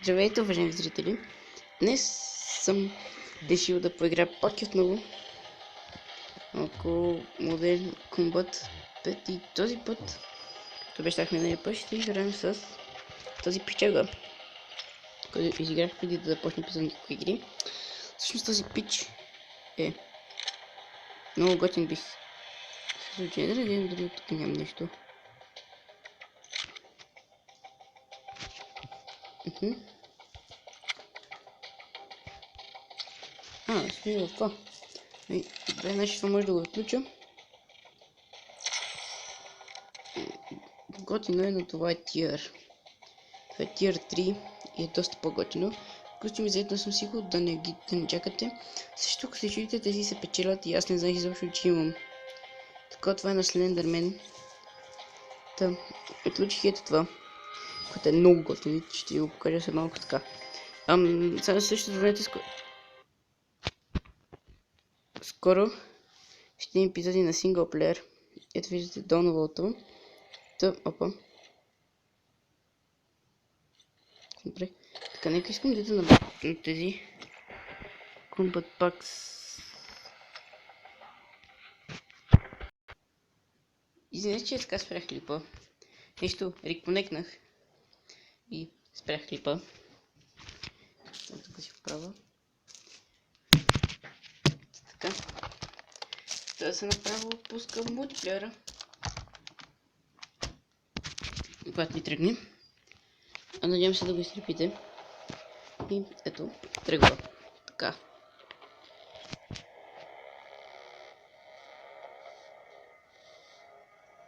Здравейте, уважаеми зрители! Днес съм решил да поиграя пак отново около Modern Combat 5 и този път, като обещахме миналия път, ще играем с този пичага, който изиграх преди да започне писане някакви игри. Всъщност този пич е много готин, бих се случай. Да надявам дали тук нямам нещо. Сме в това. Добре, значи това може да го отключа. Готино е, но това е тир. Това е тир 3 и е доста по-готино. Костюми за ето съм сигурен да не чакате. Също ако се чудите, тези се печелят и аз не знаех изобщо, че имам. Така, това е на Слендермен. Та, отключих ето това, което е много готино. Ще ви го покажа след малко така. Сега също знаете, скоро ще има епизоди на синглплеер. Ето виждате Донволто. Та, опа. Добре. Така, нека искам да ида на тези Combat Packs. Извинете, че така спрях клипа. Нещо реконекнах и спрях клипа. Тук си вправя. Така. Да се направо пускам мултиплеера. Когато ни тръгне. Надявам се да го изтърпите. И ето, тръгва. Така.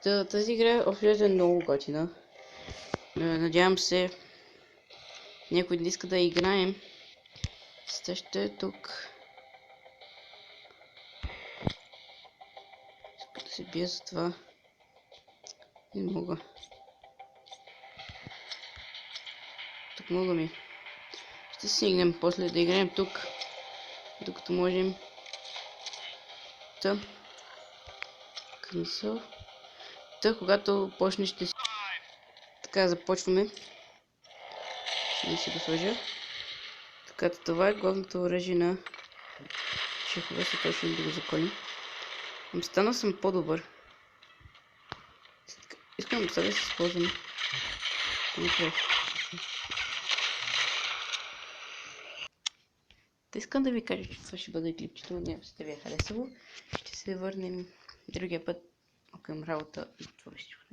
Тази игра общо е много готина. Надявам се някой да иска да играем. Ще е тук. Иска да се бия за това. Не мога. Тук мога ми. Ще стигнем после да играем тук. Докато можем. Cancel. Когато почне ще си... Така, започваме. Ще си го сложа. Така, това е главното оръжие на шефове, се точно да го заколим. Станал съм по-добър. Искам сега да се използвам. Искам да ви кажа, че това ще бъде клипчето, надявам се да ви е харесало. Ще се върнем другия път към работа и това всичко.